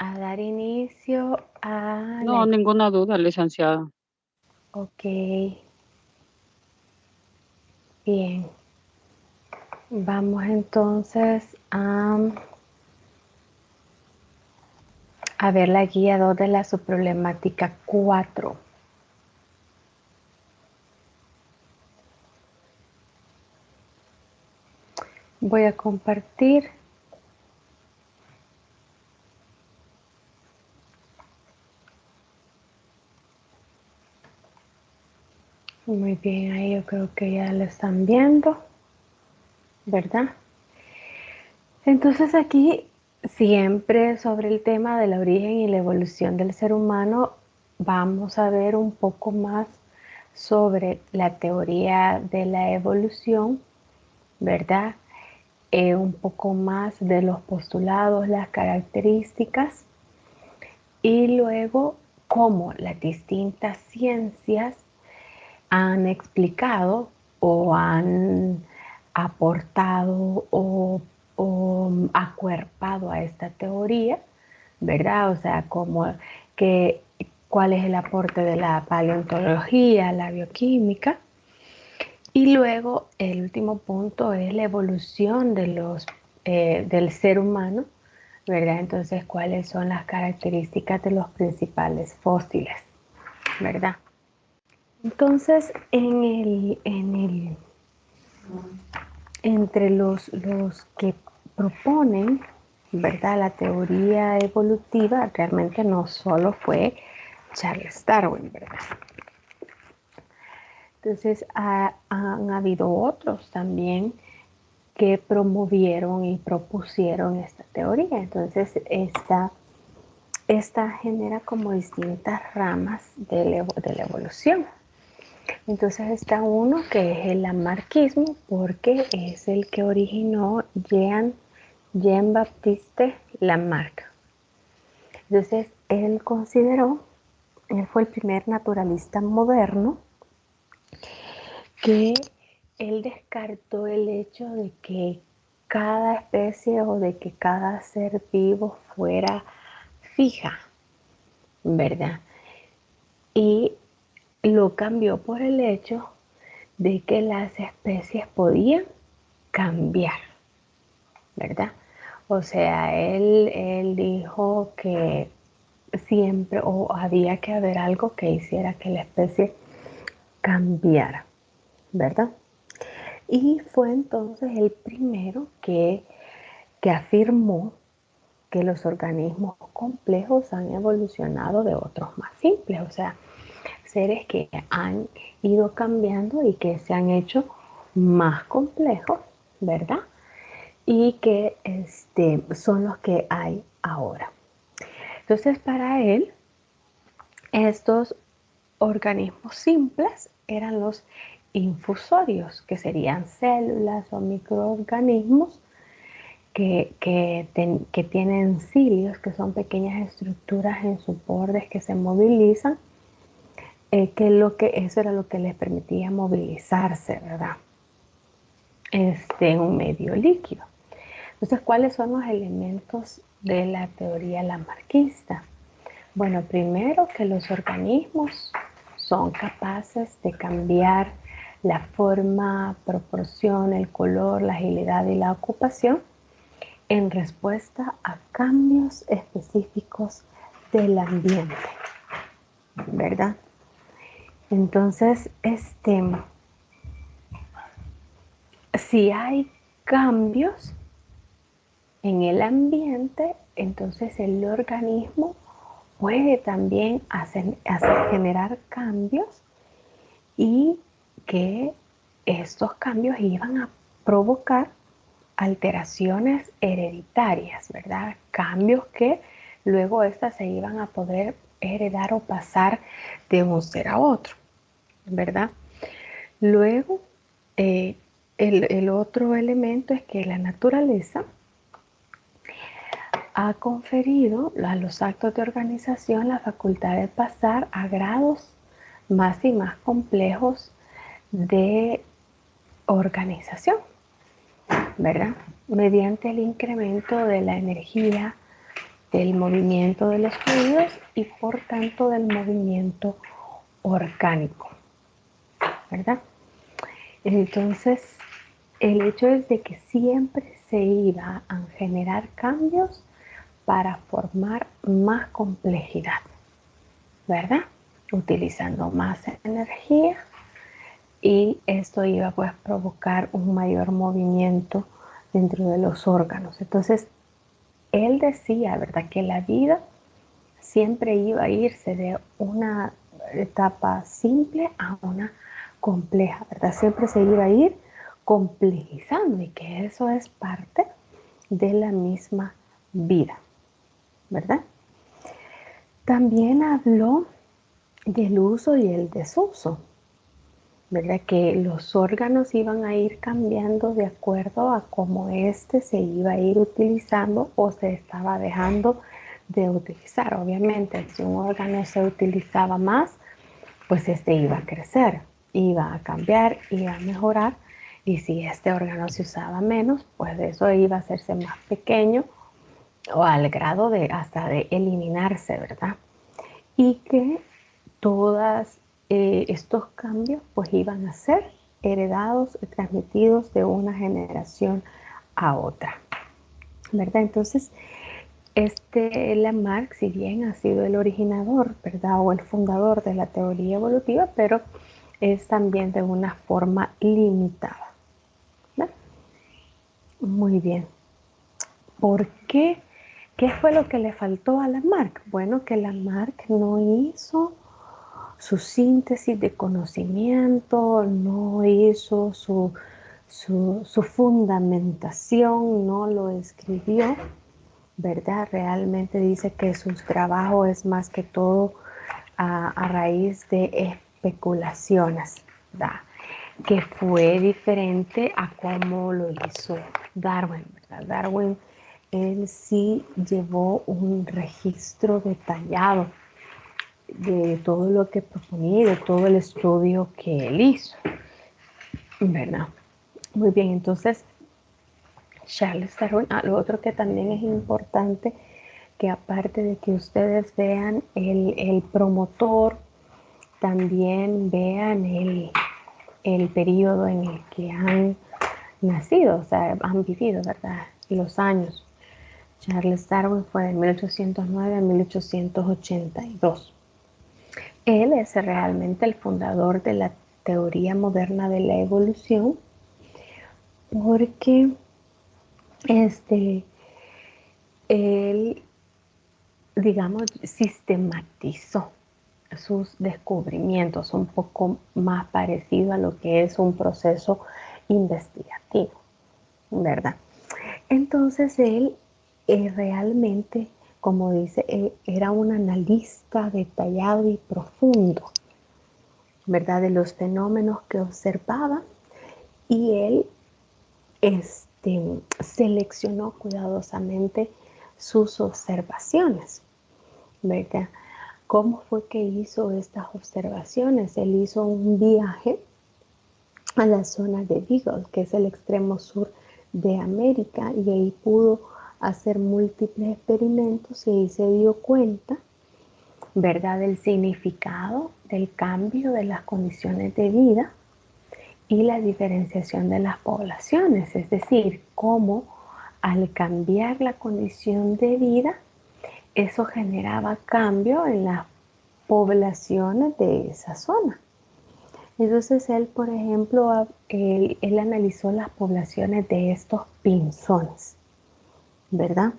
a dar inicio a No, ninguna duda, licenciada. Ok, bien. Vamos entonces a ver la guía 2 de la subproblemática 4. Voy a compartir. Muy bien, ahí yo creo que ya lo están viendo, ¿verdad? Entonces aquí siempre sobre el tema del origen y la evolución del ser humano vamos a ver un poco más sobre la teoría de la evolución, ¿verdad? Un poco más de los postulados, las características y luego cómo las distintas ciencias han explicado o han aportado o acuerpado a esta teoría, ¿verdad? O sea, como que cuál es el aporte de la paleontología, la bioquímica. Y luego el último punto es la evolución del ser humano, ¿verdad? Entonces, ¿cuáles son las características de los principales fósiles, ¿verdad? Entonces, entre los que proponen, ¿verdad? La teoría evolutiva realmente no solo fue Charles Darwin, ¿verdad? Entonces, han habido otros también que promovieron y propusieron esta teoría. Entonces, esta genera como distintas ramas de la evolución. Entonces está uno que es el lamarquismo, porque es el que originó Jean-Baptiste Lamarck. Entonces él fue el primer naturalista moderno que él descartó el hecho de que cada especie o de que cada ser vivo fuera fija, ¿verdad? Y lo cambió por el hecho de que las especies podían cambiar, ¿verdad? O sea, él dijo que siempre o había que haber algo que hiciera que la especie cambiara, ¿verdad? Y fue entonces el primero que afirmó que los organismos complejos han evolucionado de otros más simples, o sea, seres que han ido cambiando y que se han hecho más complejos, ¿verdad? Y que son los que hay ahora. Entonces, para él, estos organismos simples eran los infusorios, que serían células o microorganismos que tienen cilios, que son pequeñas estructuras en sus bordes que se movilizan, eso era lo que les permitía movilizarse, ¿verdad? En un medio líquido. Entonces, ¿cuáles son los elementos de la teoría lamarquista? Bueno, primero que los organismos son capaces de cambiar la forma, proporción, el color, la agilidad y la ocupación en respuesta a cambios específicos del ambiente, ¿verdad? Entonces, si hay cambios en el ambiente, entonces el organismo puede también generar cambios y que estos cambios iban a provocar alteraciones hereditarias, ¿verdad? Cambios que luego estas se iban a poder heredar o pasar de un ser a otro, ¿verdad? Luego, eh, el otro elemento es que la naturaleza ha conferido a los actos de organización la facultad de pasar a grados más y más complejos de organización, ¿verdad? Mediante el incremento de la energía del movimiento de los fluidos y por tanto del movimiento orgánico, ¿verdad? Entonces, el hecho es de que siempre se iba a generar cambios para formar más complejidad, ¿verdad? Utilizando más energía, y esto iba pues a provocar un mayor movimiento dentro de los órganos. Entonces, él decía, ¿verdad?, que la vida siempre iba a irse de una etapa simple a una compleja, ¿verdad? Siempre se iba a ir complejizando, y que eso es parte de la misma vida, ¿verdad? También habló del uso y el desuso, ¿verdad? Que los órganos iban a ir cambiando de acuerdo a cómo éste se iba a ir utilizando o se estaba dejando de utilizar. Obviamente, si un órgano se utilizaba más, pues este iba a crecer, iba a cambiar, iba a mejorar. Y si este órgano se usaba menos, pues eso iba a hacerse más pequeño o al grado de hasta de eliminarse, ¿verdad? Y que todos estos cambios pues iban a ser heredados y transmitidos de una generación a otra, ¿verdad? Entonces, Lamarck, si bien ha sido el originador, ¿verdad?, o el fundador de la teoría evolutiva, pero es también de una forma limitada, ¿verdad? Muy bien. ¿Por qué? ¿Qué fue lo que le faltó a Lamarck? Bueno, que Lamarck no hizo su síntesis de conocimiento, no hizo su fundamentación, no lo escribió, ¿verdad? Realmente dice que su trabajo es más que todo a raíz de especulaciones, ¿verdad? Que fue diferente a cómo lo hizo Darwin, ¿verdad? Darwin, él sí llevó un registro detallado de todo lo que proponía y de todo el estudio que él hizo, ¿verdad? Muy bien, entonces Charles Darwin, lo otro que también es importante, que aparte de que ustedes vean el promotor, también vean el periodo en el que han nacido, o sea, han vivido, ¿verdad? Los años. Charles Darwin fue de 1809 a 1882. Él es realmente el fundador de la teoría moderna de la evolución, porque él, digamos, sistematizó sus descubrimientos un poco más parecido a lo que es un proceso investigativo, ¿verdad? Entonces él realmente, como dice, era un analista detallado y profundo, ¿verdad?, de los fenómenos que observaba, y él seleccionó cuidadosamente sus observaciones, ¿verdad? ¿Cómo fue que hizo estas observaciones? Él hizo un viaje a la zona de Beagle, que es el extremo sur de América, y ahí pudo hacer múltiples experimentos y ahí se dio cuenta, ¿verdad?, del significado del cambio de las condiciones de vida y la diferenciación de las poblaciones, es decir, cómo al cambiar la condición de vida, eso generaba cambio en las poblaciones de esa zona. Entonces él, por ejemplo, él analizó las poblaciones de estos pinzones, ¿verdad?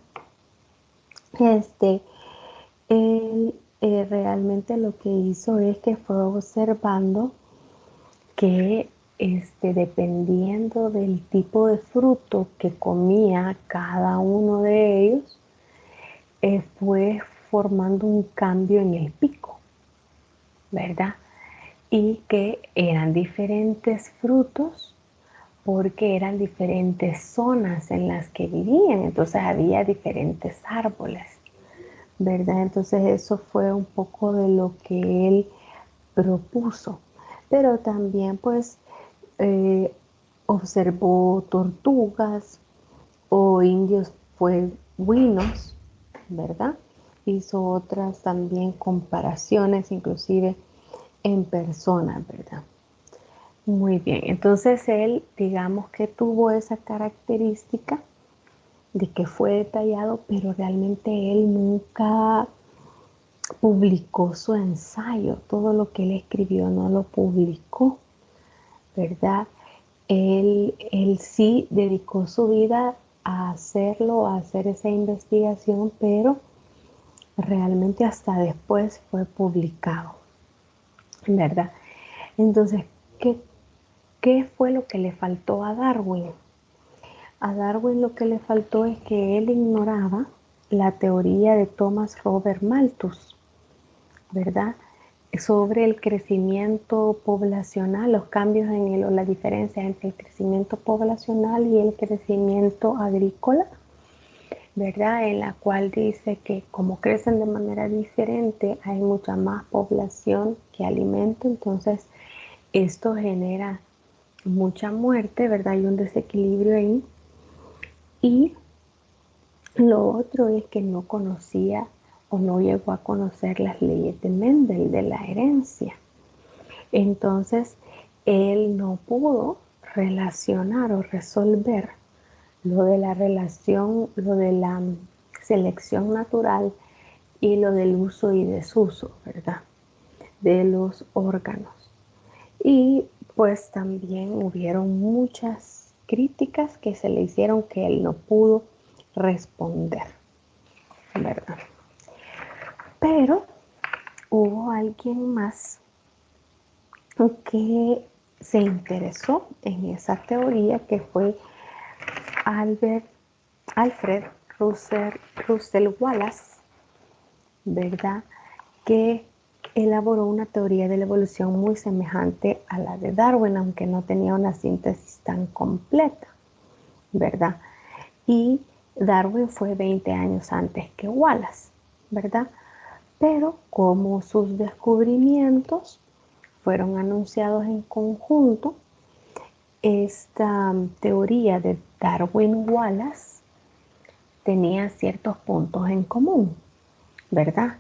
Él realmente lo que hizo es que fue observando que dependiendo del tipo de fruto que comía cada uno de ellos, fue formando un cambio en el pico, ¿verdad? Y que eran diferentes frutos porque eran diferentes zonas en las que vivían, entonces había diferentes árboles, ¿verdad? Entonces eso fue un poco de lo que él propuso, pero también pues eh, observó tortugas o indios pues buinos, ¿verdad? Hizo otras también comparaciones, inclusive en persona, ¿verdad? Muy bien, entonces él, digamos que tuvo esa característica de que fue detallado, pero realmente él nunca publicó su ensayo, todo lo que él escribió no lo publicó, ¿verdad? Él sí dedicó su vida a hacerlo, a hacer esa investigación, pero realmente hasta después fue publicado, ¿verdad? Entonces, ¿qué fue lo que le faltó a Darwin? A Darwin lo que le faltó es que él ignoraba la teoría de Thomas Robert Malthus, ¿verdad? Sobre el crecimiento poblacional, los cambios en o la diferencia entre el crecimiento poblacional y el crecimiento agrícola, ¿verdad? En la cual dice que como crecen de manera diferente, hay mucha más población que alimento, entonces esto genera mucha muerte, ¿verdad? Hay un desequilibrio ahí. Y lo otro es que no conocía o no llegó a conocer las leyes de Mendel, de la herencia. Entonces, él no pudo relacionar o resolver lo de la relación, lo de la selección natural y lo del uso y desuso, ¿verdad? De los órganos. Y pues también hubieron muchas críticas que se le hicieron que él no pudo responder, ¿verdad? Pero hubo alguien más que se interesó en esa teoría, que fue Alfred Russel Wallace, ¿verdad? Que elaboró una teoría de la evolución muy semejante a la de Darwin, aunque no tenía una síntesis tan completa, ¿verdad? Y Darwin fue 20 años antes que Wallace, ¿verdad? Pero como sus descubrimientos fueron anunciados en conjunto, esta teoría de Darwin-Wallace tenía ciertos puntos en común, ¿verdad?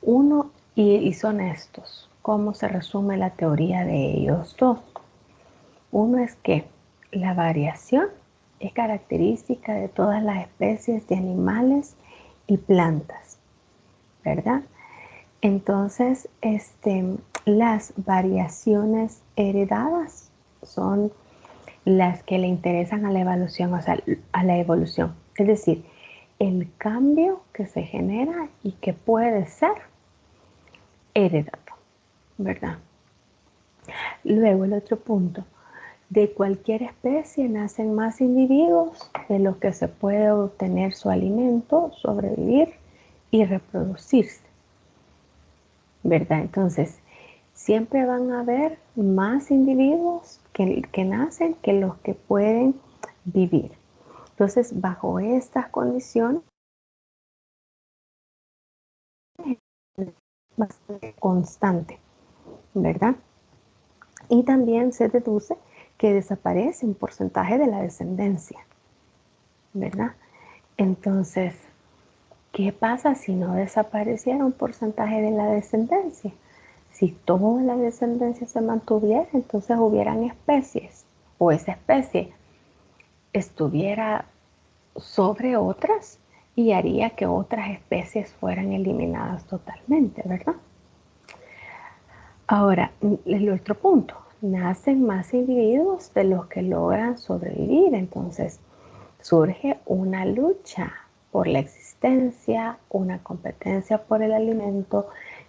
Uno, y son estos, ¿cómo se resume la teoría de ellos dos? Uno es que la variación es característica de todas las especies de animales y plantas, ¿verdad? Entonces, las variaciones heredadas son las que le interesan a la evolución, o sea, a la evolución. Es decir, el cambio que se genera y que puede ser heredado, ¿verdad? Luego, el otro punto, de cualquier especie nacen más individuos de los que se puede obtener su alimento, sobrevivir y reproducirse, ¿verdad? Entonces, siempre van a haber más individuos que nacen que los que pueden vivir. Entonces, bajo estas condiciones, es bastante constante, ¿verdad? Y también se deduce que desaparece un porcentaje de la descendencia, ¿verdad? Entonces, ¿qué pasa si no desapareciera un porcentaje de la descendencia? Si toda la descendencia se mantuviera, entonces hubieran especies o esa especie estuviera sobre otras y haría que otras especies fueran eliminadas totalmente, ¿verdad? Ahora, el otro punto, nacen más individuos de los que logran sobrevivir, entonces surge una lucha por la existencia, una competencia por el alimento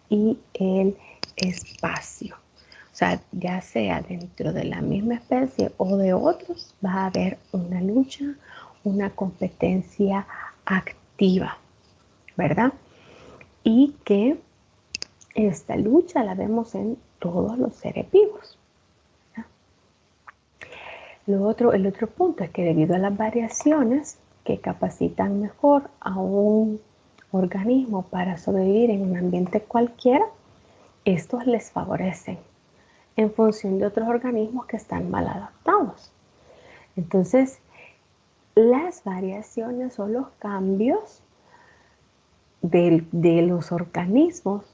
y el espacio. O sea, ya sea dentro de la misma especie o de otros, va a haber una lucha, una competencia activa, ¿verdad? Y que esta lucha la vemos en todos los seres vivos. El otro punto es que debido a las variaciones que capacitan mejor a un organismo para sobrevivir en un ambiente cualquiera, estos les favorecen en función de otros organismos que están mal adaptados. Entonces, las variaciones o los cambios de los organismos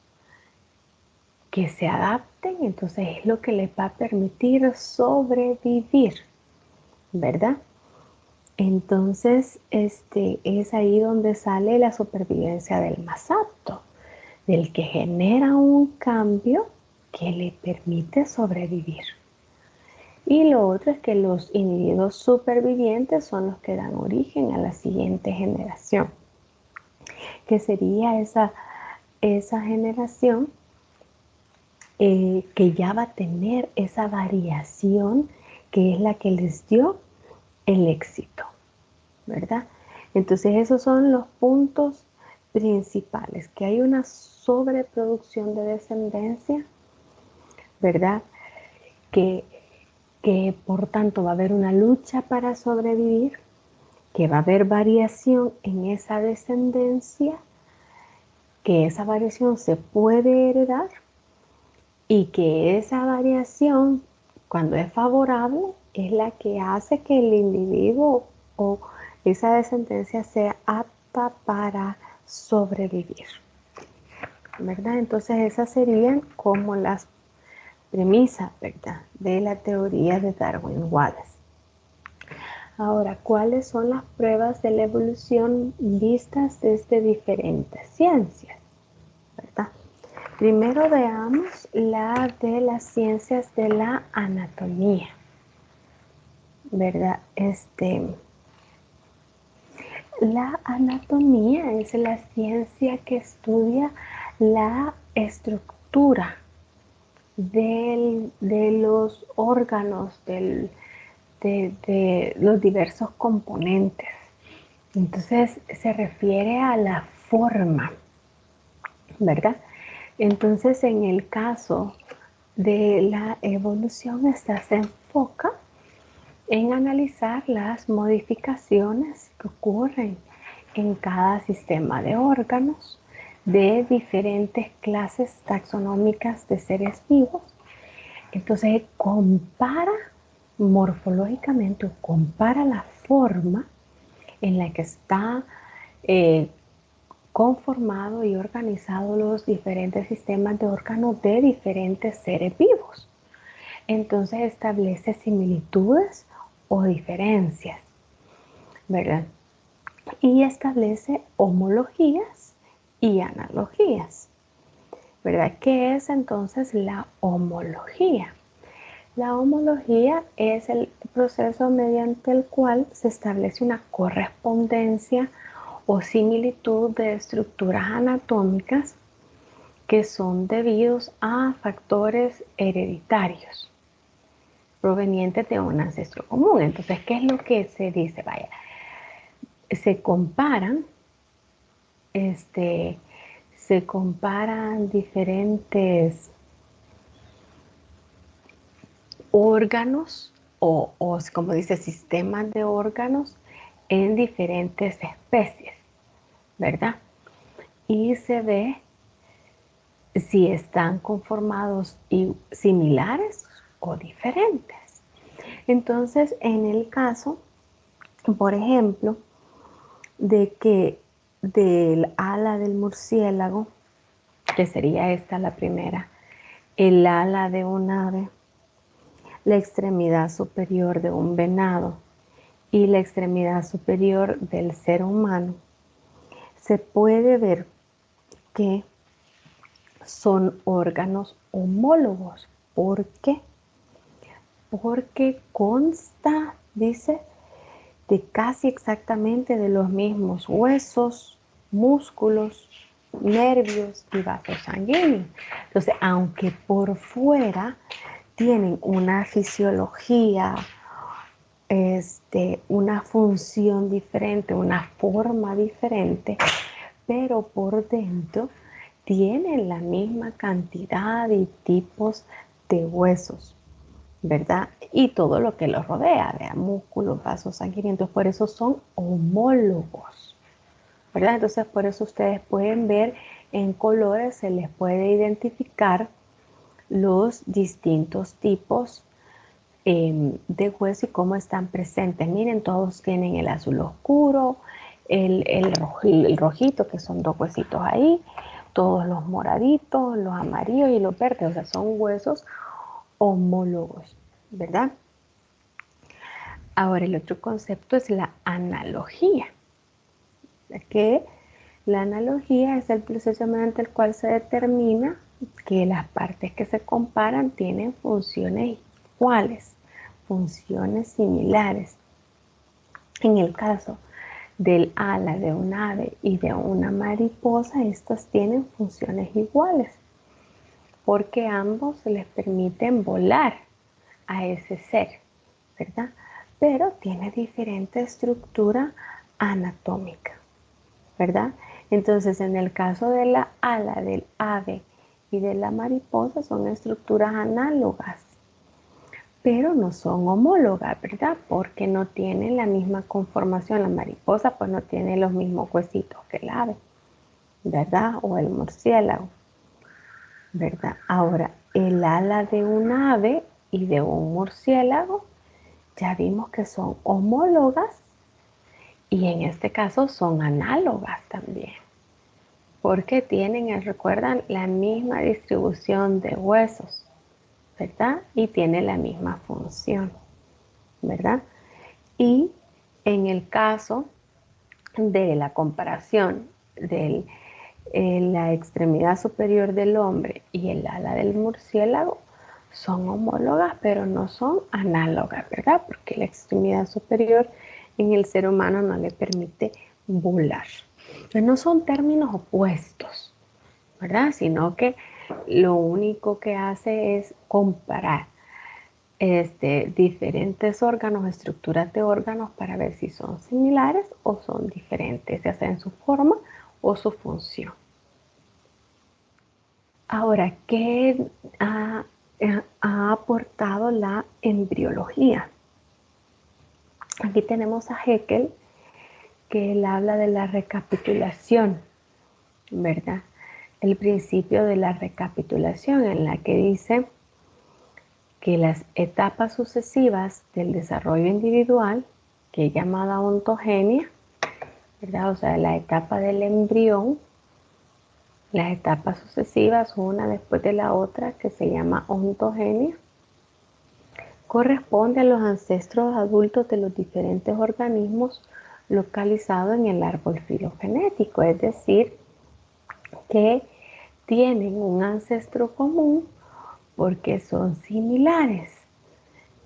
que se adapten, entonces es lo que les va a permitir sobrevivir, ¿verdad? Entonces, es ahí donde sale la supervivencia del más apto, del que genera un cambio que le permite sobrevivir. Y lo otro es que los individuos supervivientes son los que dan origen a la siguiente generación, que sería esa generación que ya va a tener esa variación que es la que les dio el éxito, ¿verdad? Entonces esos son los puntos principales, que hay una sobreproducción de descendencia, ¿verdad? Que, que por tanto va a haber una lucha para sobrevivir, que va a haber variación en esa descendencia, que esa variación se puede heredar y que esa variación, cuando es favorable, es la que hace que el individuo o esa descendencia sea apta para sobrevivir, ¿verdad? Entonces esas serían como las premisas, ¿verdad?, de la teoría de Darwin-Wallace. Ahora, ¿cuáles son las pruebas de la evolución vistas desde diferentes ciencias, ¿verdad? Primero veamos la de las ciencias de la anatomía, ¿verdad? La anatomía es la ciencia que estudia la estructura de los órganos, de los diversos componentes. Entonces se refiere a la forma, ¿verdad? Entonces en el caso de la evolución, esta se enfoca en analizar las modificaciones que ocurren en cada sistema de órganos de diferentes clases taxonómicas de seres vivos. Entonces compara morfológicamente o compara la forma en la que está conformado y organizado los diferentes sistemas de órganos de diferentes seres vivos. Entonces establece similitudes o diferencias, ¿verdad? Y establece homologías y analogías, ¿verdad? ¿Qué es entonces la homología? La homología es el proceso mediante el cual se establece una correspondencia o similitud de estructuras anatómicas que son debidos a factores hereditarios provenientes de un ancestro común. Entonces, ¿qué es lo que se dice? Vaya, se comparan, este, se comparan diferentes órganos o como dice, sistemas de órganos en diferentes especies, ¿verdad? Y se ve si están conformados y similares o diferentes. Entonces, en el caso, por ejemplo, de que del ala del murciélago, que sería esta la primera, el ala de un ave, la extremidad superior de un venado y la extremidad superior del ser humano, se puede ver que son órganos homólogos. ¿Por qué? Porque consta, dice, de casi exactamente de los mismos huesos, músculos, nervios y vasos sanguíneos. Entonces, aunque por fuera tienen una fisiología, una función diferente, una forma diferente, pero por dentro tienen la misma cantidad y tipos de huesos, ¿verdad? Y todo lo que los rodea, de músculos, vasos sanguíneos, por eso son homólogos, ¿verdad? Entonces, por eso ustedes pueden ver en colores, se les puede identificar los distintos tipos de hueso y cómo están presentes. Miren, todos tienen el azul oscuro, el rojito, que son dos huesitos ahí, todos los moraditos, los amarillos y los verdes, o sea, son huesos homólogos, ¿verdad? Ahora, el otro concepto es la analogía, que la analogía es el proceso mediante el cual se determina que las partes que se comparan tienen funciones iguales, funciones similares. En el caso del ala de un ave y de una mariposa, estas tienen funciones iguales, porque ambos les permiten volar a ese ser, ¿verdad? Pero tiene diferente estructura anatómica, ¿verdad? Entonces, en el caso de la ala del ave y de la mariposa, son estructuras análogas, pero no son homólogas, ¿verdad? Porque no tienen la misma conformación. La mariposa pues no tiene los mismos huesitos que el ave, ¿verdad? O el murciélago, ¿verdad? Ahora, el ala de un ave y de un murciélago ya vimos que son homólogas y en este caso son análogas también, porque tienen, recuerdan, la misma distribución de huesos, ¿verdad? Y tiene la misma función, ¿verdad? Y en el caso de la comparación de la extremidad superior del hombre y el ala del murciélago, son homólogas, pero no son análogas, ¿verdad? Porque la extremidad superior en el ser humano no le permite volar. Entonces no son términos opuestos, ¿verdad? Sino que lo único que hace es comparar diferentes órganos, estructuras de órganos para ver si son similares o son diferentes, ya sea en su forma o su función. Ahora, ¿qué ha aportado la embriología? Aquí tenemos a Haeckel, que él habla de la recapitulación, ¿verdad? El principio de la recapitulación, en la que dice que las etapas sucesivas del desarrollo individual, que es llamada ontogenia, ¿verdad? O sea, la etapa del embrión, las etapas sucesivas, una después de la otra, que se llama ontogenia, corresponde a los ancestros adultos de los diferentes organismos localizados en el árbol filogenético, es decir, que tienen un ancestro común porque son similares,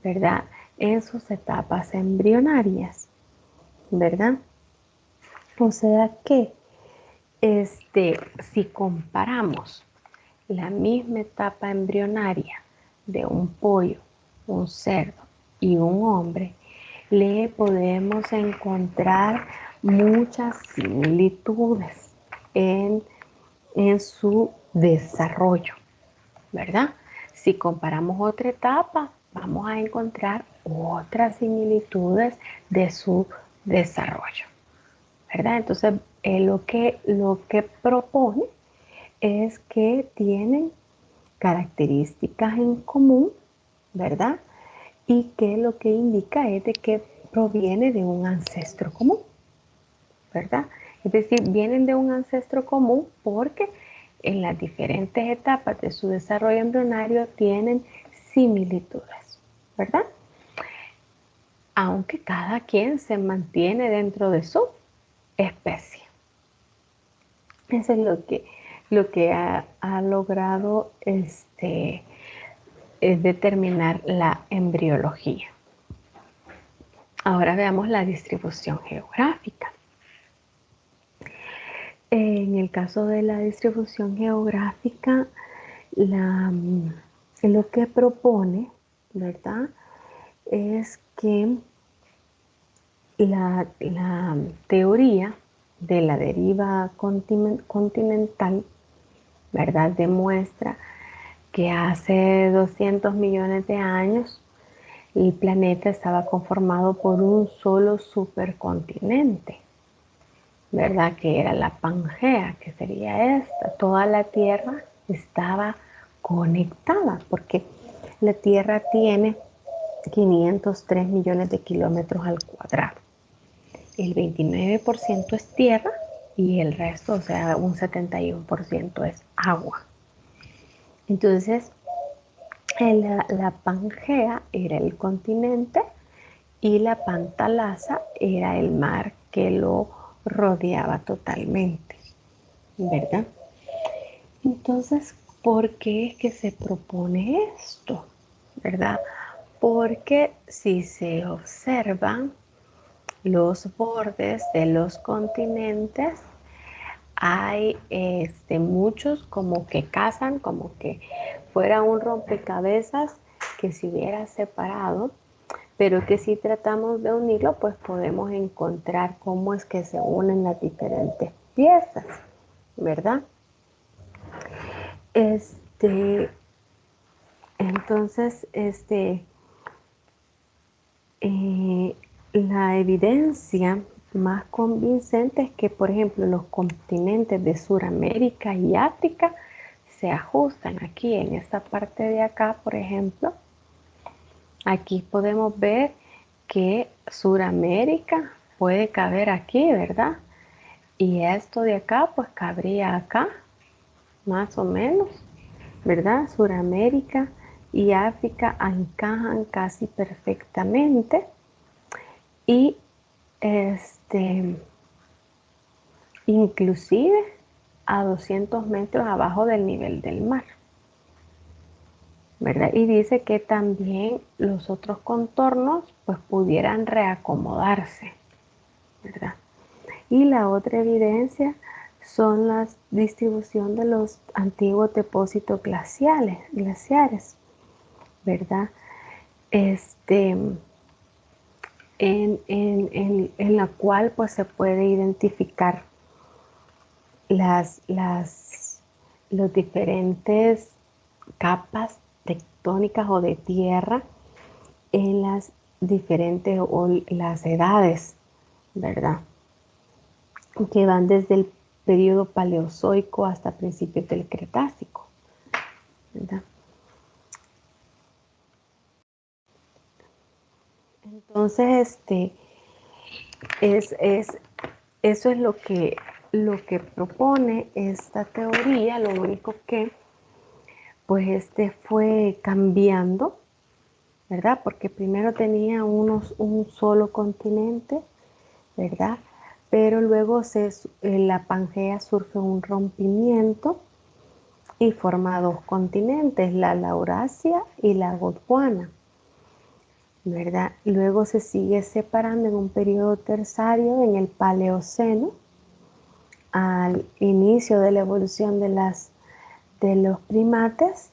¿verdad? En sus etapas embrionarias, ¿verdad? O sea que si comparamos la misma etapa embrionaria de un pollo, un cerdo y un hombre, le podemos encontrar muchas similitudes en su desarrollo, ¿verdad? Si comparamos otra etapa, vamos a encontrar otras similitudes de su desarrollo, ¿verdad? Entonces, lo que propone es que tienen características en común, ¿verdad? Y que lo que indica es de que proviene de un ancestro común, ¿verdad? Es decir, vienen de un ancestro común porque en las diferentes etapas de su desarrollo embrionario tienen similitudes, ¿verdad? Aunque cada quien se mantiene dentro de su especie. Eso es lo que ha logrado determinar la embriología. Ahora veamos la distribución geográfica. En el caso de la distribución geográfica, lo que propone, ¿verdad? Es que la teoría de la deriva continental, ¿verdad? Demuestra que hace 200 millones de años el planeta estaba conformado por un solo supercontinente, ¿verdad? Que era la Pangea, que sería esta. Toda la Tierra estaba conectada porque la Tierra tiene 503 millones de kilómetros al cuadrado. el 29% es tierra y el resto, o sea, un 71% es agua. Entonces, la Pangea era el continente y la Pantalaza era el mar que lo rodeaba totalmente, ¿verdad? Entonces, ¿por qué es que se propone esto? ¿Verdad? Porque si se observan los bordes de los continentes, hay muchos como que casan, como que fuera un rompecabezas que se hubiera separado, pero que si tratamos de unirlo, pues podemos encontrar cómo es que se unen las diferentes piezas, ¿verdad? Este, entonces, eh, la evidencia más convincente es que, por ejemplo, los continentes de Sudamérica y África se ajustan aquí en esta parte de acá, por ejemplo. Aquí podemos ver que Sudamérica puede caber aquí, ¿verdad? Y esto de acá, pues cabría acá, más o menos, ¿verdad? Sudamérica y África encajan casi perfectamente. Y inclusive a 200 metros abajo del nivel del mar, ¿verdad? Y dice que también los otros contornos pues pudieran reacomodarse, ¿verdad? Y la otra evidencia son la distribución de los antiguos depósitos glaciares, ¿verdad? Este, en la cual pues se puede identificar los diferentes capas tectónicas o de tierra en las diferentes o las edades, ¿verdad? Que van desde el periodo paleozoico hasta principios del Cretácico, ¿verdad? Entonces, es, eso es lo que propone esta teoría, lo único que pues fue cambiando, ¿verdad? Porque primero tenía un solo continente, ¿verdad? Pero luego la Pangea sufre un rompimiento y forma dos continentes, la Laurasia y la Gondwana, ¿verdad? Luego se sigue separando en un periodo terciario en el Paleoceno, al inicio de la evolución de los primates,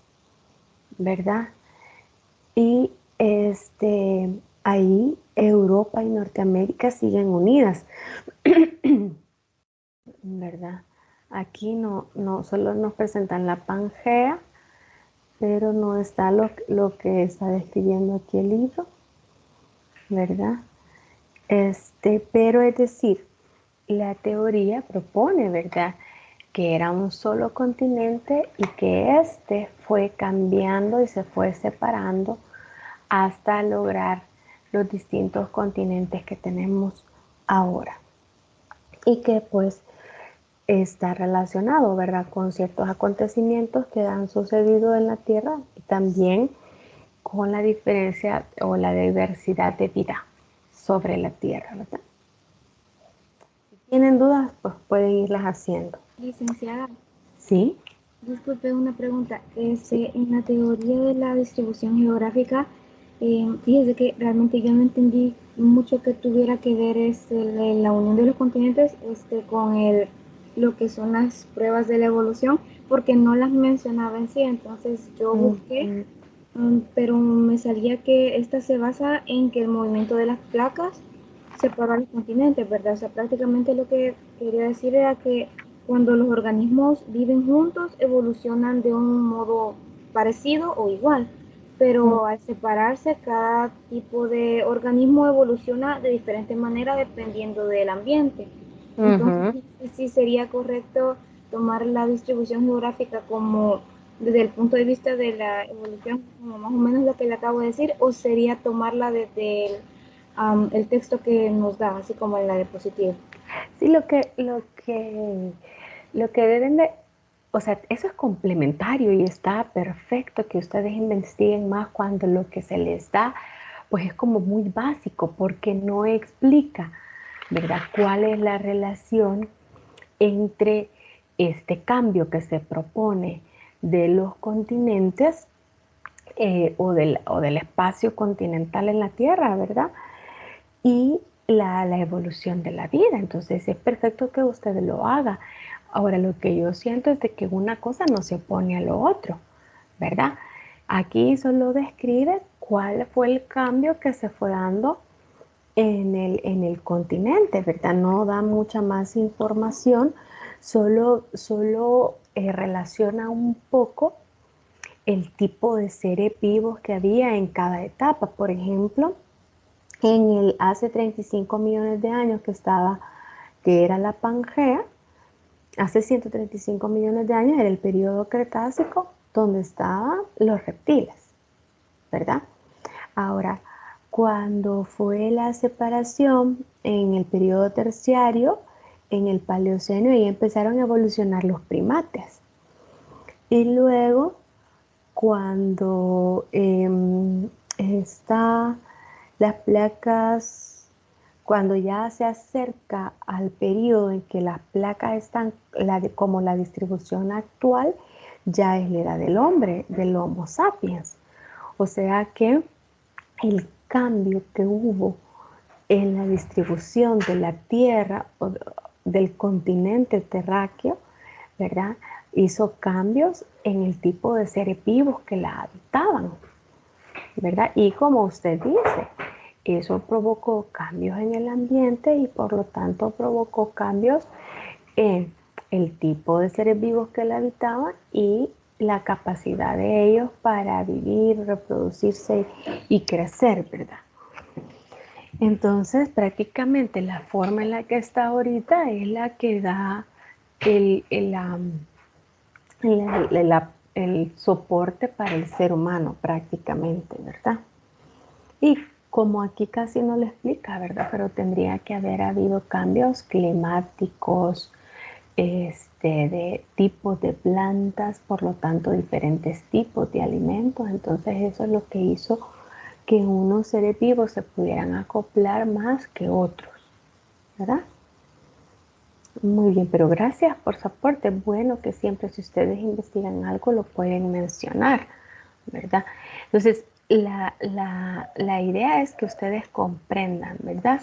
¿verdad? Y ahí Europa y Norteamérica siguen unidas, ¿verdad? Aquí no solo nos presentan la Pangea, pero no está lo que está describiendo aquí el libro, ¿verdad? Pero es decir, la teoría propone, ¿verdad?, que era un solo continente y que fue cambiando y se fue separando hasta lograr los distintos continentes que tenemos ahora. Y que pues está relacionado, ¿verdad?, con ciertos acontecimientos que han sucedido en la Tierra y también con la diferencia o la diversidad de vida sobre la Tierra, ¿verdad? Si tienen dudas, pues pueden irlas haciendo. Licenciada, ¿Sí? disculpe una pregunta. Sí. En la teoría de la distribución geográfica, fíjese que realmente yo no entendí mucho que tuviera que ver la unión de los continentes con lo que son las pruebas de la evolución, porque no las mencionaba en sí. Entonces yo busqué, pero me salía que esta se basa en que el movimiento de las placas separa los continentes, ¿verdad? O sea, prácticamente lo que quería decir era que cuando los organismos viven juntos, evolucionan de un modo parecido o igual, pero al separarse, cada tipo de organismo evoluciona de diferente manera dependiendo del ambiente. Entonces, sí sería correcto tomar la distribución geográfica como desde el punto de vista de la evolución, como más o menos lo que le acabo de decir, o sería tomarla desde el texto que nos da, así como en la diapositiva. Sí, lo que deben de, o sea, eso es complementario y está perfecto que ustedes investiguen más cuando lo que se les da, pues es como muy básico, porque no explica, ¿verdad?, cuál es la relación entre este cambio que se propone de los continentes o del espacio continental en la Tierra, ¿verdad? Y la evolución de la vida. Entonces es perfecto que usted lo haga. Ahora lo que yo siento es de que una cosa no se opone a lo otro, ¿verdad? Aquí solo describe cuál fue el cambio que se fue dando en el continente, ¿verdad? No da mucha más información, solo relaciona un poco el tipo de seres vivos que había en cada etapa. Por ejemplo, hace 35 millones de años que era la Pangea, hace 135 millones de años era el periodo Cretácico, donde estaban los reptiles, ¿verdad? Ahora, cuando fue la separación en el periodo terciario, en el Paleoceno, ahí empezaron a evolucionar los primates. Y luego, cuando está las placas, cuando ya se acerca al periodo en que las placas están como la distribución actual, ya es la edad del hombre, del Homo sapiens. O sea que el cambio que hubo en la distribución de la Tierra o del continente terráqueo, ¿verdad?, hizo cambios en el tipo de seres vivos que la habitaban, ¿verdad? Y como usted dice, eso provocó cambios en el ambiente y por lo tanto provocó cambios en el tipo de seres vivos que la habitaban y la capacidad de ellos para vivir, reproducirse y crecer, ¿verdad? Entonces, prácticamente la forma en la que está ahorita es la que da el soporte para el ser humano, prácticamente, ¿verdad? Y como aquí casi no lo explica, ¿verdad? Pero tendría que haber habido cambios climáticos, de tipos de plantas, por lo tanto diferentes tipos de alimentos. Entonces eso es lo que hizo que unos seres vivos se pudieran acoplar más que otros, ¿verdad? Muy bien, pero gracias por su aporte. Bueno que siempre si ustedes investigan algo lo pueden mencionar, ¿verdad? Entonces, la idea es que ustedes comprendan, ¿verdad?,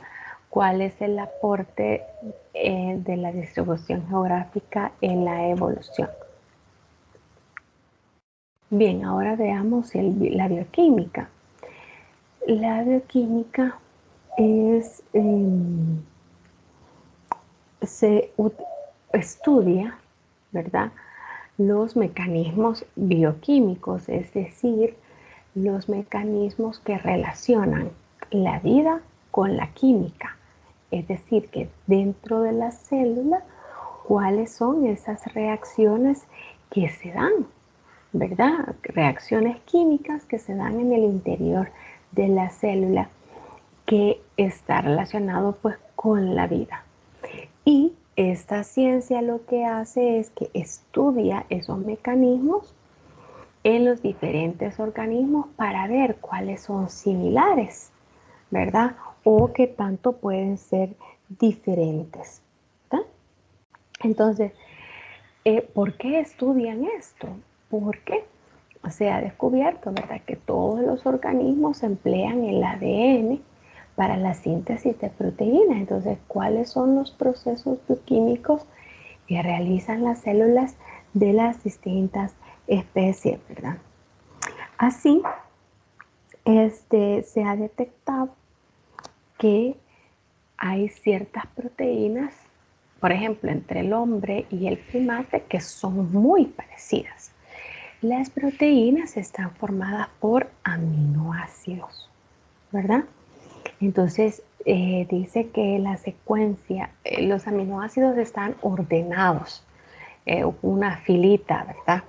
cuál es el aporte de la distribución geográfica en la evolución. Bien, ahora veamos la bioquímica. La bioquímica es, estudia, ¿verdad?, los mecanismos bioquímicos, es decir, los mecanismos que relacionan la vida con la química. Es decir, que dentro de la célula, ¿cuáles son esas reacciones que se dan? ¿Verdad? Reacciones químicas que se dan en el interior de la célula que está relacionado pues con la vida. Y esta ciencia lo que hace es que estudia esos mecanismos en los diferentes organismos para ver cuáles son similares, ¿verdad? O qué tanto pueden ser diferentes, ¿verdad? Entonces, ¿por qué estudian esto? Porque se ha descubierto, ¿verdad?, que todos los organismos emplean el ADN para la síntesis de proteínas. Entonces, ¿cuáles son los procesos bioquímicos que realizan las células de las distintas especies, ¿verdad? Así, se ha detectado que hay ciertas proteínas, por ejemplo, entre el hombre y el primate, que son muy parecidas. Las proteínas están formadas por aminoácidos, ¿verdad? Entonces, dice que la secuencia, los aminoácidos están ordenados, una filita, ¿verdad?,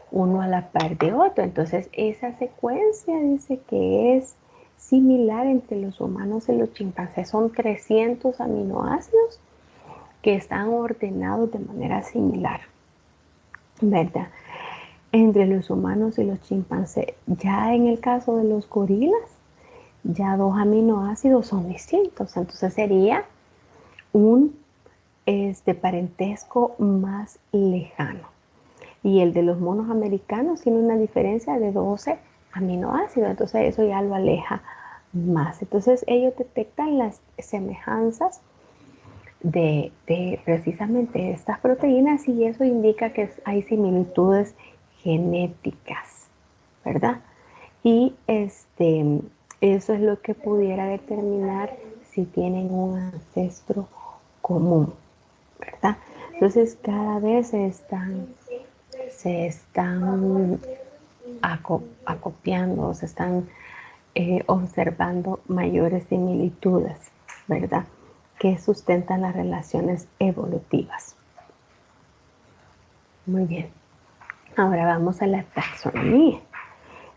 uno a la par de otro. Entonces, esa secuencia dice que es similar entre los humanos y los chimpancés. Son 300 aminoácidos que están ordenados de manera similar, ¿verdad? Entre los humanos y los chimpancés. Ya en el caso de los gorilas, ya 2 aminoácidos son distintos. Entonces sería un parentesco más lejano. Y el de los monos americanos tiene una diferencia de 12 aminoácidos. Entonces eso ya lo aleja más. Entonces ellos detectan las semejanzas de precisamente estas proteínas y eso indica que hay similitudes genéticas, ¿verdad? Y eso es lo que pudiera determinar si tienen un ancestro común, ¿verdad? Entonces cada vez se están acopiando, se están observando mayores similitudes, ¿verdad? Que sustentan las relaciones evolutivas. Muy bien. Ahora vamos a la taxonomía.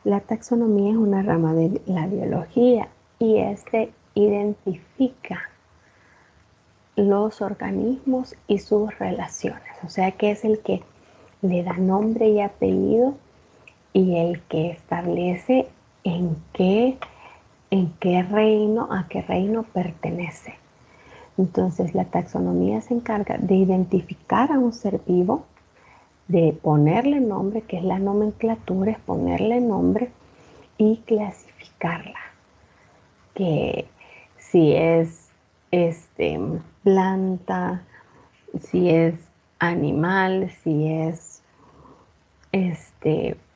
La taxonomía es una rama de la biología y identifica los organismos y sus relaciones. O sea que es el que le da nombre y apellido y el que establece en qué reino, a qué reino pertenece. Entonces la taxonomía se encarga de identificar a un ser vivo, de ponerle nombre, que es la nomenclatura, es ponerle nombre y clasificarla. Que si es planta, si es animal, si es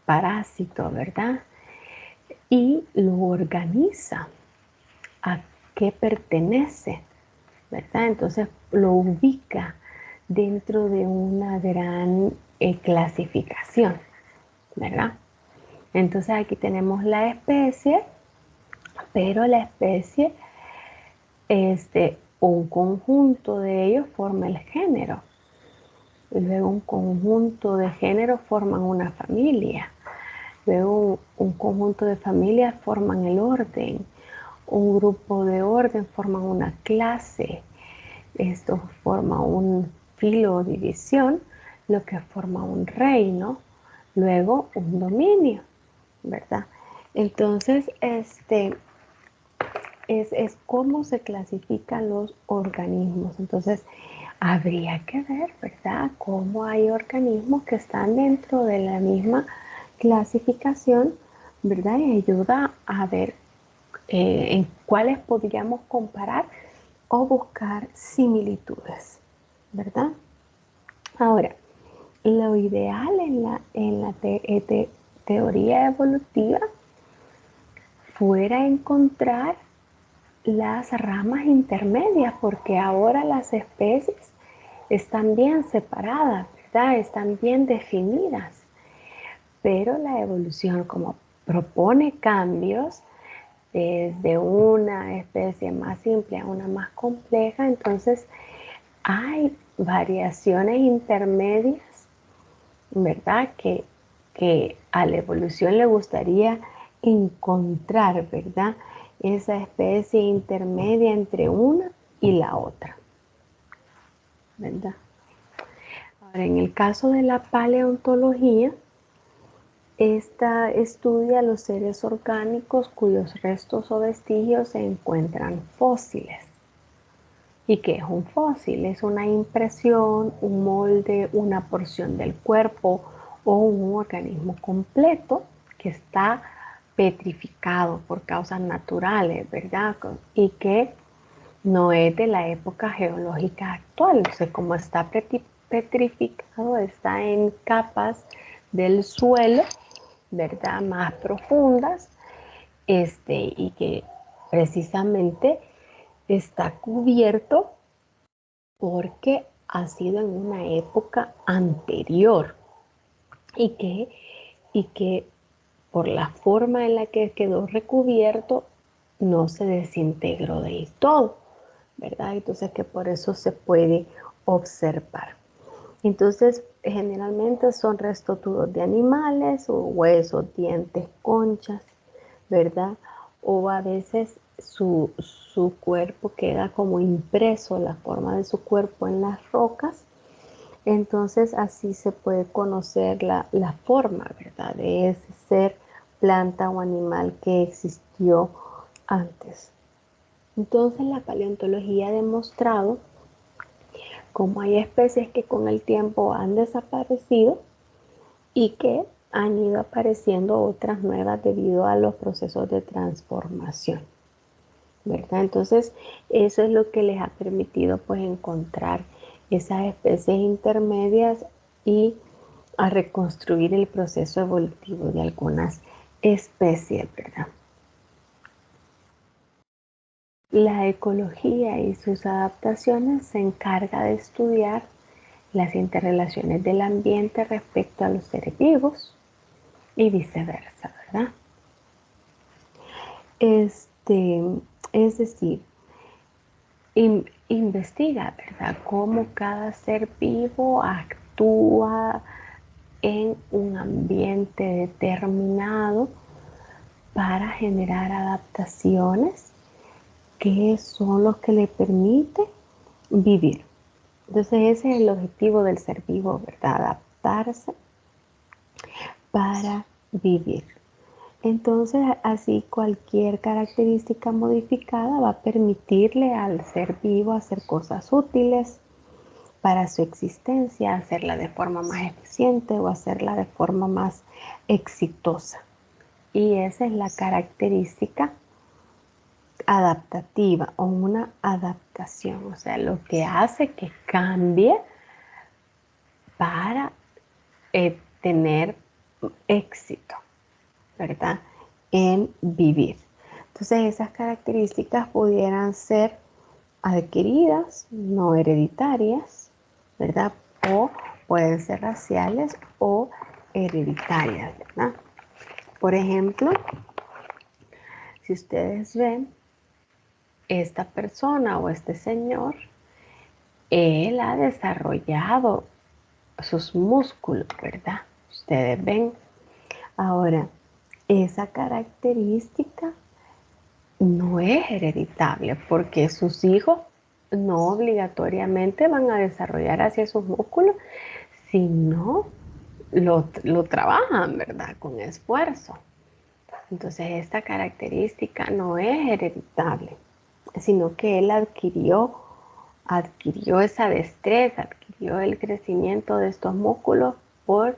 parásito, ¿verdad? Y lo organiza a qué pertenece, ¿verdad? Entonces lo ubica dentro de una gran clasificación, ¿verdad? Entonces aquí tenemos la especie, pero la especie, un conjunto de ellos forma el género. Y luego un conjunto de géneros forman una familia. Luego un conjunto de familias forman el orden. Un grupo de orden forman una clase. Esto forma un filo o división, lo que forma un reino, luego un dominio, ¿verdad? Entonces, es cómo se clasifican los organismos. Entonces, habría que ver, ¿verdad?, cómo hay organismos que están dentro de la misma clasificación, ¿verdad? Y ayuda a ver en cuáles podríamos comparar o buscar similitudes, ¿verdad? Ahora, lo ideal en la teoría evolutiva fuera encontrar las ramas intermedias, porque ahora las especies están bien separadas, ¿verdad? Están bien definidas, pero la evolución, como propone cambios desde una especie más simple a una más compleja, entonces hay variaciones intermedias, ¿verdad? Que a la evolución le gustaría encontrar, ¿verdad? Esa especie intermedia entre una y la otra, ¿verdad? Ahora, en el caso de la paleontología, esta estudia los seres orgánicos cuyos restos o vestigios se encuentran fósiles. ¿Y qué es un fósil? Es una impresión, un molde, una porción del cuerpo o un organismo completo que está petrificado por causas naturales, ¿verdad? Y que no es de la época geológica actual. O sea, como está petrificado, está en capas del suelo, ¿verdad?, más profundas, y que precisamente está cubierto porque ha sido en una época anterior y que por la forma en la que quedó recubierto no se desintegró del todo, ¿verdad? Entonces que por eso se puede observar. Entonces generalmente son restos de animales o huesos, dientes, conchas, ¿verdad? o a veces su cuerpo queda como impreso, la forma de su cuerpo en las rocas. Entonces así se puede conocer la forma, ¿verdad?, de ese ser, planta o animal que existió antes. Entonces la paleontología ha demostrado cómo hay especies que con el tiempo han desaparecido y que han ido apareciendo otras nuevas debido a los procesos de transformación, ¿verdad? Entonces, eso es lo que les ha permitido pues encontrar esas especies intermedias y a reconstruir el proceso evolutivo de algunas especies, ¿verdad? La ecología y sus adaptaciones se encarga de estudiar las interrelaciones del ambiente respecto a los seres vivos y viceversa, ¿verdad? Es decir, investiga, ¿verdad?, cómo cada ser vivo actúa en un ambiente determinado para generar adaptaciones que son los que le permiten vivir. Entonces ese es el objetivo del ser vivo, ¿verdad?, adaptarse para vivir. Entonces, así cualquier característica modificada va a permitirle al ser vivo hacer cosas útiles para su existencia, hacerla de forma más eficiente o hacerla de forma más exitosa. Y esa es la característica adaptativa o una adaptación, o sea, lo que hace que cambie para tener éxito, ¿verdad?, en vivir. Entonces esas características pudieran ser adquiridas, no hereditarias, ¿verdad?, o pueden ser raciales o hereditarias, ¿verdad? Por ejemplo, si ustedes ven, esta persona o este señor, él ha desarrollado sus músculos, ¿verdad? Ustedes ven. Ahora, esa característica no es hereditable porque sus hijos no obligatoriamente van a desarrollar así sus músculos, sino lo trabajan, ¿verdad?, con esfuerzo. Entonces esta característica no es hereditable, sino que él adquirió esa destreza, adquirió el crecimiento de estos músculos por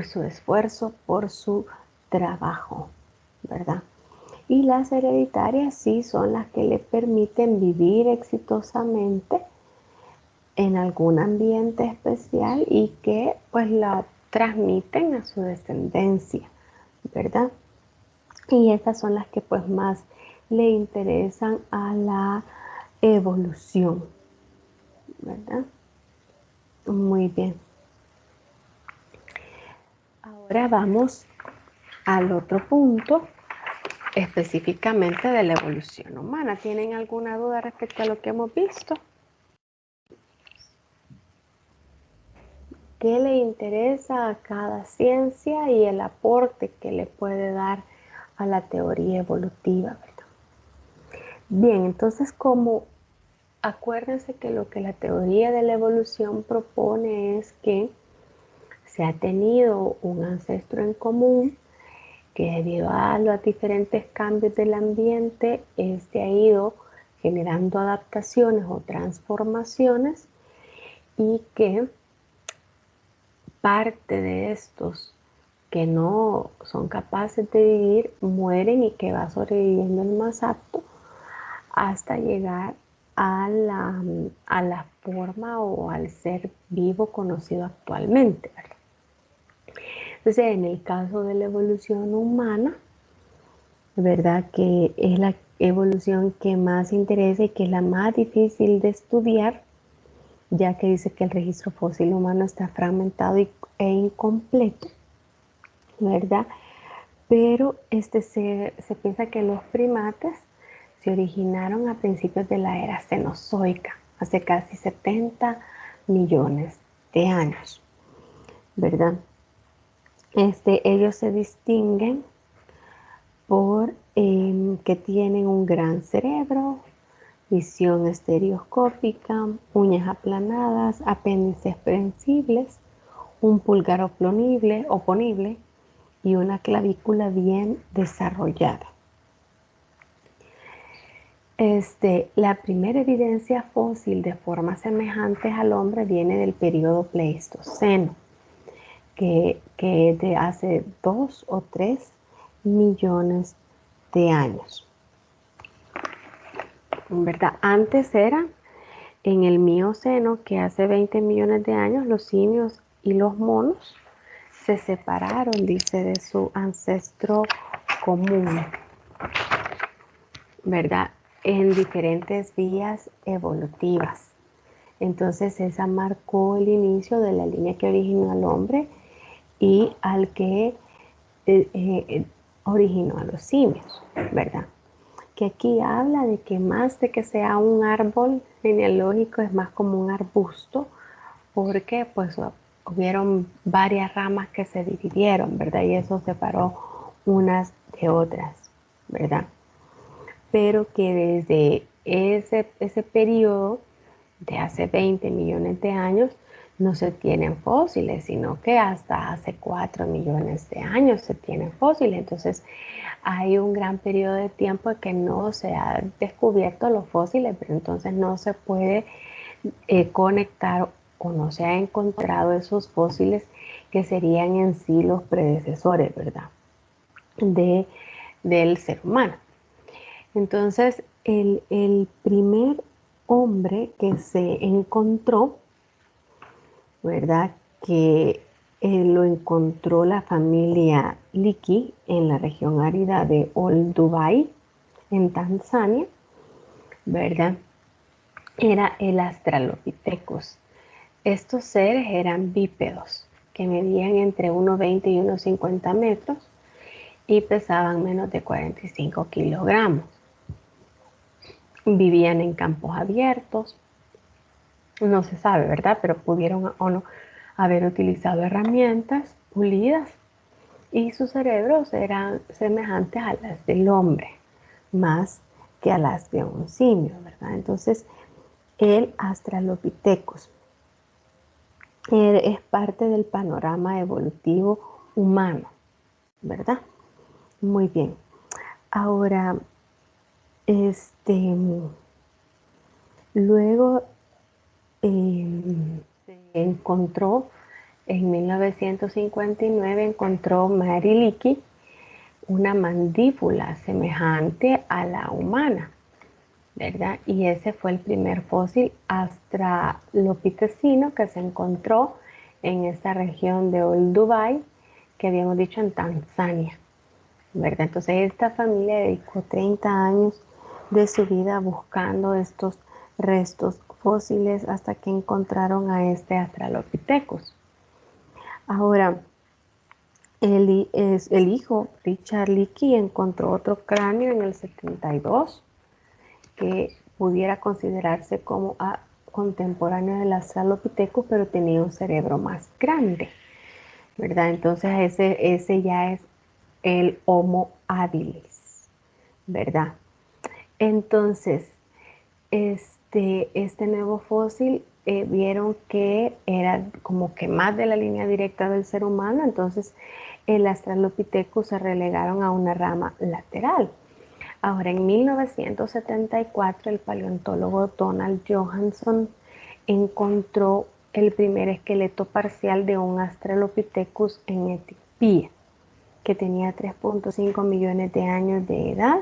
su esfuerzo, por su trabajo, ¿verdad? Y las hereditarias sí son las que le permiten vivir exitosamente en algún ambiente especial y que pues la transmiten a su descendencia, ¿verdad? Y estas son las que pues más le interesan a la evolución, ¿verdad? Muy bien. Ahora vamos al otro punto, específicamente de la evolución humana. ¿Tienen alguna duda respecto a lo que hemos visto? ¿Qué le interesa a cada ciencia y el aporte que le puede dar a la teoría evolutiva, ¿verdad? Bien, entonces acuérdense que lo que la teoría de la evolución propone es que se ha tenido un ancestro en común que debido a los diferentes cambios del ambiente, este ha ido generando adaptaciones o transformaciones y que parte de estos que no son capaces de vivir mueren y que va sobreviviendo el más apto hasta llegar a la forma o al ser vivo conocido actualmente, ¿verdad? Entonces, en el caso de la evolución humana, ¿verdad?, que es la evolución que más interesa y que es la más difícil de estudiar, ya que dice que el registro fósil humano está fragmentado e incompleto, ¿verdad? Pero se piensa que los primates se originaron a principios de la era cenozoica, hace casi 70 millones de años, ¿verdad? Ellos se distinguen por que tienen un gran cerebro, visión estereoscópica, uñas aplanadas, apéndices prensibles, un pulgar oponible y una clavícula bien desarrollada. La primera evidencia fósil de formas semejantes al hombre viene del periodo Pleistoceno, que es de hace 2 o 3 millones de años. ¿Verdad? Antes era en el Mioceno, que hace 20 millones de años los simios y los monos se separaron, dice, de su ancestro común, ¿verdad? En diferentes vías evolutivas. Entonces esa marcó el inicio de la línea que originó al hombre y al que originó a los simios, ¿verdad? Que aquí habla de que más de que sea un árbol genealógico es más como un arbusto, porque pues hubieron varias ramas que se dividieron, ¿verdad? Y eso separó unas de otras, ¿verdad? Pero que desde ese periodo de hace 20 millones de años no se tienen fósiles, sino que hasta hace 4 millones de años se tienen fósiles. Entonces hay un gran periodo de tiempo en que no se ha descubierto los fósiles, pero entonces no se puede conectar o no se ha encontrado esos fósiles que serían en sí los predecesores, ¿verdad? Del ser humano. Entonces, el primer hombre que se encontró, ¿verdad? Que lo encontró la familia Liki en la región árida de Olduvai, en Tanzania, ¿verdad? Era el Australopithecus. Estos seres eran bípedos, que medían entre 1,20 y 1,50 metros y pesaban menos de 45 kilogramos. Vivían en campos abiertos, no se sabe, ¿verdad? Pero pudieron o no haber utilizado herramientas pulidas y sus cerebros eran semejantes a las del hombre, más que a las de un simio, ¿verdad? Entonces, el Australopithecus es parte del panorama evolutivo humano, ¿verdad? Muy bien. Ahora, luego se encontró en 1959 encontró Mary Leakey una mandíbula semejante a la humana, ¿verdad? Y ese fue el primer fósil australopithecino que se encontró en esta región de Olduvai, que habíamos dicho en Tanzania, ¿verdad? Entonces esta familia dedicó 30 años de su vida buscando estos restos fósiles hasta que encontraron a este Australopithecus. Ahora, el hijo Richard Leakey encontró otro cráneo en el 72 que pudiera considerarse como contemporáneo del Australopithecus, pero tenía un cerebro más grande, ¿verdad? Entonces ese ya es el Homo habilis, ¿verdad? Entonces, este nuevo fósil vieron que era como que más de la línea directa del ser humano, entonces el Australopithecus se relegaron a una rama lateral. Ahora, en 1974, el paleontólogo Donald Johanson encontró el primer esqueleto parcial de un Australopithecus en Etiopía, que tenía 3,5 millones de años de edad,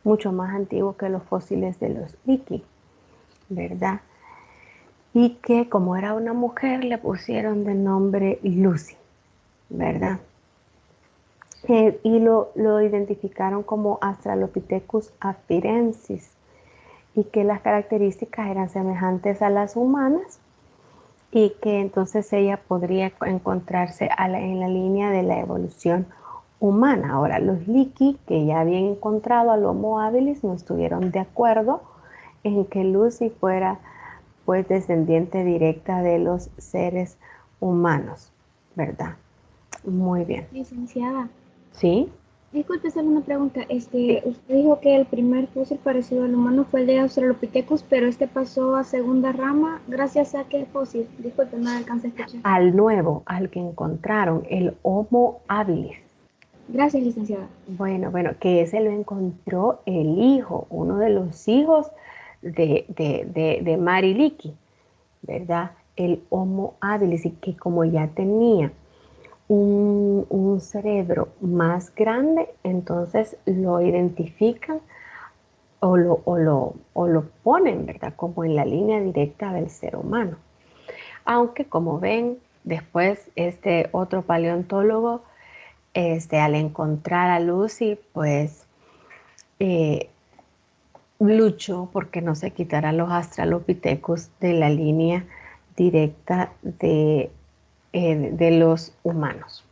mucho más antiguo que los fósiles de los Leakey, ¿verdad? Y que como era una mujer le pusieron de nombre Lucy, ¿verdad? Y lo identificaron como Australopithecus afarensis y que las características eran semejantes a las humanas y que entonces ella podría encontrarse en la línea de la evolución humana. Ahora, los Leakey, que ya habían encontrado al Homo habilis, no estuvieron de acuerdo en que Lucy fuera pues descendiente directa de los seres humanos, ¿verdad? Muy bien. Licenciada, ¿Sí? Disculpe, hacerle una pregunta. Sí. Usted dijo que el primer fósil parecido al humano fue el de Australopithecus, pero este pasó a segunda rama gracias a qué fósil. Disculpe, no alcancé a escuchar. Al nuevo, al que encontraron, el Homo habilis. Gracias, licenciada. Bueno, que ese lo encontró el hijo, uno de los hijos de Mariliki, ¿verdad? El Homo habilis, y que como ya tenía un cerebro más grande, entonces lo identifican o lo ponen, ¿verdad? Como en la línea directa del ser humano. Aunque como ven, después este otro paleontólogo, al encontrar a Lucy, pues eh, luchó porque no se quitaran los Australopithecus de la línea directa de los humanos.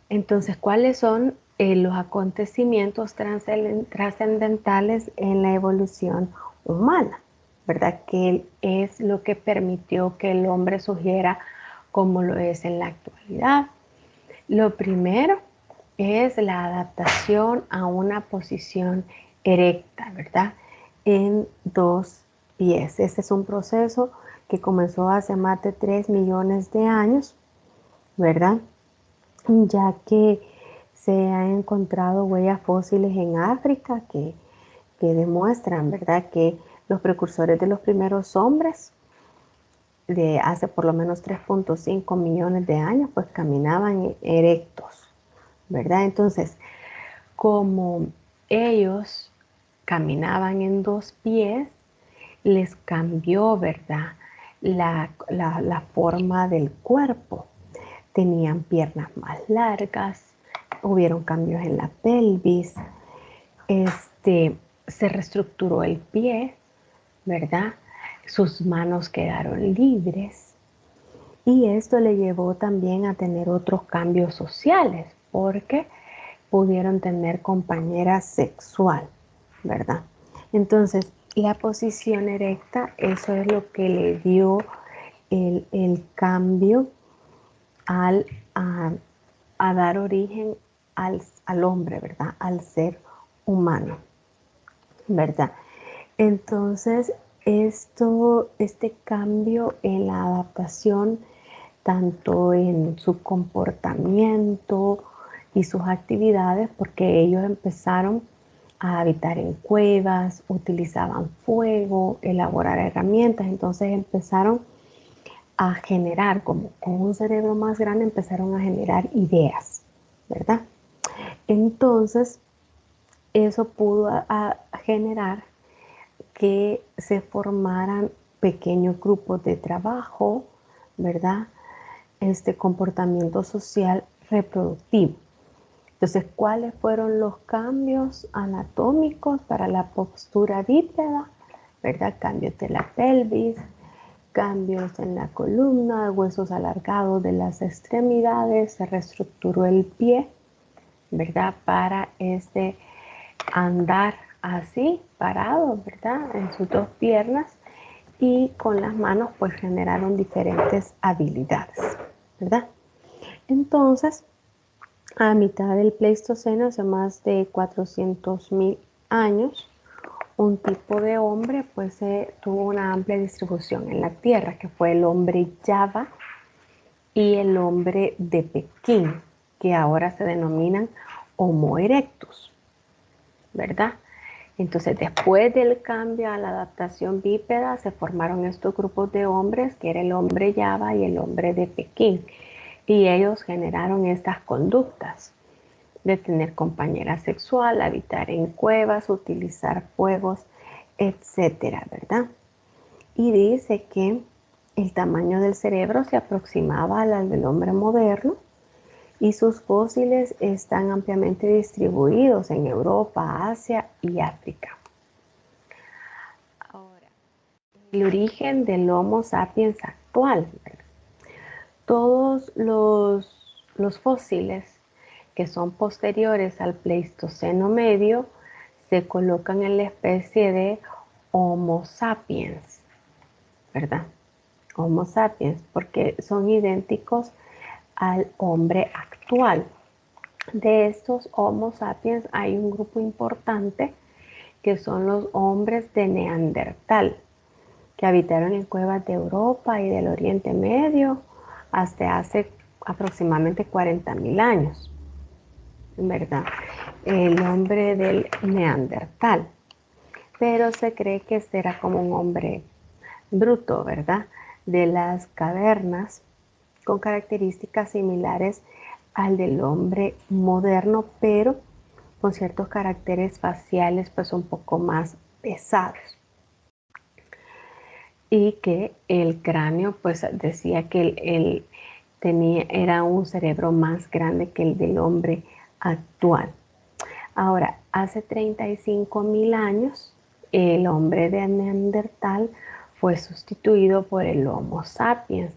Entonces, ¿cuáles son los acontecimientos trascendentales en la evolución humana? ¿Verdad? Que es lo que permitió que el hombre surgiera como lo es en la actualidad. Lo primero es la adaptación a una posición erecta, ¿verdad? En dos pies. Este es un proceso que comenzó hace más de 3 millones de años, ¿verdad? Ya que se han encontrado huellas fósiles en África que demuestran, ¿verdad?, que los precursores de los primeros hombres de hace por lo menos 3.5 millones de años, pues caminaban erectos, ¿verdad? Entonces, como ellos caminaban en dos pies, les cambió, ¿verdad?, la forma del cuerpo. Tenían piernas más largas, hubieron cambios en la pelvis, se reestructuró el pie, ¿verdad? Sus manos quedaron libres y esto le llevó también a tener otros cambios sociales porque pudieron tener compañera sexual, ¿verdad? Entonces, la posición erecta, eso es lo que le dio el cambio al, a, a dar origen al hombre, ¿verdad? Al ser humano, ¿verdad? Entonces, este cambio en la adaptación, tanto en su comportamiento y sus actividades, porque ellos empezaron a habitar en cuevas, utilizaban fuego, elaborar herramientas, entonces empezaron a generar, como con un cerebro más grande, empezaron a generar ideas, ¿verdad? Entonces, eso pudo generar que se formaran pequeños grupos de trabajo, ¿verdad? Este comportamiento social reproductivo. Entonces, ¿cuáles fueron los cambios anatómicos para la postura bípeda? ¿Verdad? Cambios de la pelvis, cambios en la columna, huesos alargados de las extremidades, se reestructuró el pie, ¿verdad? Para andar así, parado, ¿verdad? En sus dos piernas y con las manos pues generaron diferentes habilidades, ¿verdad? Entonces, a mitad del Pleistoceno, hace más de 400.000 años, un tipo de hombre pues tuvo una amplia distribución en la Tierra, que fue el hombre Java y el hombre de Pekín, que ahora se denominan Homo erectus, ¿verdad? Entonces, después del cambio a la adaptación bípeda, se formaron estos grupos de hombres, que era el hombre Java y el hombre de Pekín, y ellos generaron estas conductas de tener compañera sexual, habitar en cuevas, utilizar fuegos, etcétera, ¿verdad? Y dice que el tamaño del cerebro se aproximaba al del hombre moderno y sus fósiles están ampliamente distribuidos en Europa, Asia y África. Ahora, el origen del Homo sapiens actual, ¿verdad? Todos los fósiles que son posteriores al Pleistoceno medio se colocan en la especie de Homo sapiens, ¿verdad? Homo sapiens, porque son idénticos al hombre actual. De estos Homo sapiens hay un grupo importante que son los hombres de Neandertal, que habitaron en cuevas de Europa y del Oriente Medio hasta hace aproximadamente 40.000 años, ¿verdad? El hombre del Neandertal. Pero se cree que este era como un hombre bruto, ¿verdad? De las cavernas, con características similares al del hombre moderno, pero con ciertos caracteres faciales pues un poco más pesados. Y que el cráneo pues decía que él era un cerebro más grande que el del hombre actual. Ahora, hace 35.000 años, el hombre de Neandertal fue sustituido por el Homo sapiens,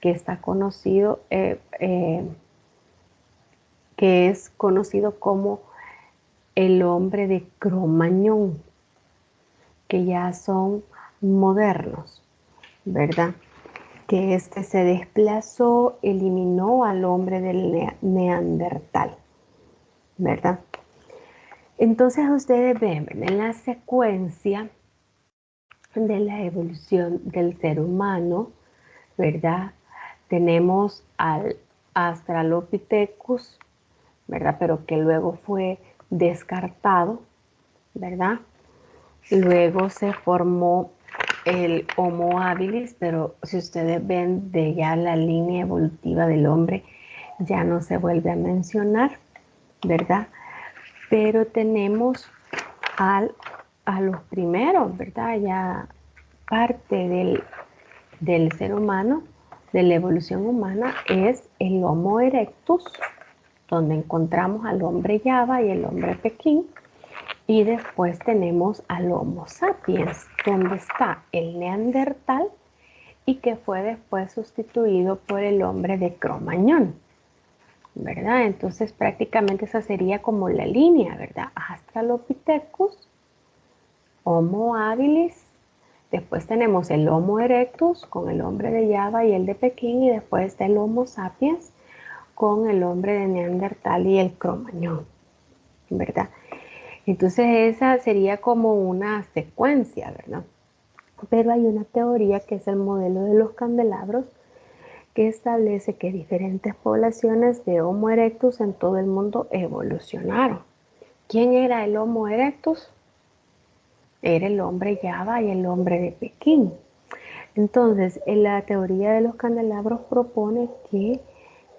que está conocido, que es conocido como el hombre de Cromañón, que ya son modernos, ¿verdad? Que este se desplazó, eliminó al hombre del Neandertal, ¿verdad? Entonces ustedes ven en la secuencia de la evolución del ser humano, ¿verdad? Tenemos al Australopithecus, ¿verdad? Pero que luego fue descartado, ¿verdad? Luego se formó el Homo habilis, pero si ustedes ven de ya la línea evolutiva del hombre, ya no se vuelve a mencionar, ¿verdad? Pero tenemos a los primeros, ¿verdad? Ya parte del ser humano, de la evolución humana, es el Homo erectus, donde encontramos al hombre Java y el hombre Pekín. Y después tenemos al Homo sapiens, donde está el Neandertal y que fue después sustituido por el hombre de Cromañón, ¿verdad? Entonces prácticamente esa sería como la línea, ¿verdad? Australopithecus, Homo habilis, después tenemos el Homo erectus con el hombre de Java y el de Pekín, y después está el Homo sapiens con el hombre de Neandertal y el Cromañón, ¿verdad? Entonces esa sería como una secuencia, ¿verdad? Pero hay una teoría que es el modelo de los candelabros, que establece que diferentes poblaciones de Homo erectus en todo el mundo evolucionaron. ¿Quién era el Homo erectus? Era el hombre Java y el hombre de Pekín. Entonces, en la teoría de los candelabros propone que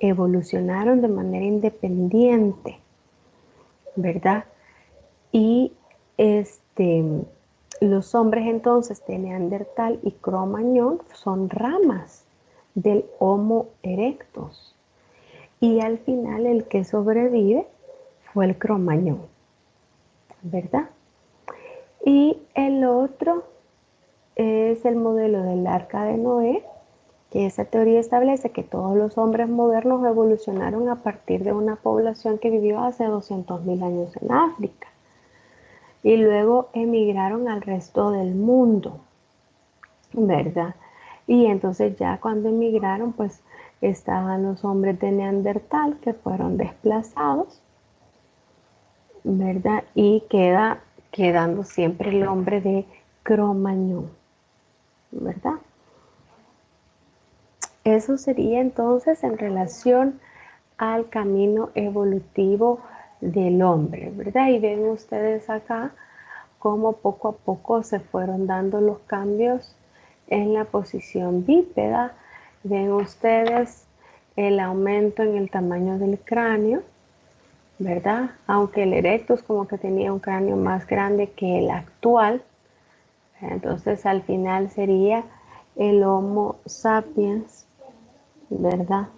evolucionaron de manera independiente, ¿verdad? Y los hombres entonces de Neandertal y Cromañón son ramas del Homo erectus. Y al final el que sobrevive fue el Cromañón, ¿verdad? Y el otro es el modelo del Arca de Noé, que esa teoría establece que todos los hombres modernos evolucionaron a partir de una población que vivió hace 200.000 años en África y luego emigraron al resto del mundo, ¿verdad? Y entonces ya cuando emigraron, pues estaban los hombres de Neandertal que fueron desplazados, ¿verdad? Y quedando siempre el hombre de Cromañón, ¿verdad? Eso sería entonces en relación al camino evolutivo del hombre, ¿verdad? Y ven ustedes acá cómo poco a poco se fueron dando los cambios en la posición bípeda. Ven ustedes el aumento en el tamaño del cráneo, ¿verdad? Aunque el erectus como que tenía un cráneo más grande que el actual. Entonces al final sería el Homo sapiens, ¿verdad?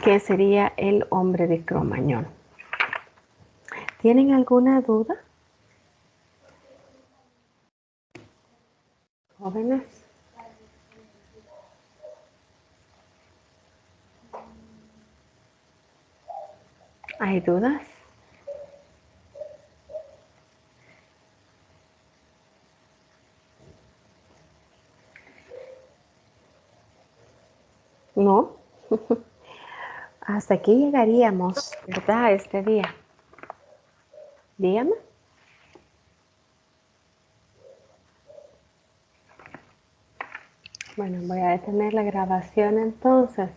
Que sería el hombre de Cromañón. ¿Tienen alguna duda, jóvenes? ¿Hay dudas? ¿No? Hasta aquí llegaríamos, ¿verdad? Este día. Dígame. Bueno, voy a detener la grabación entonces.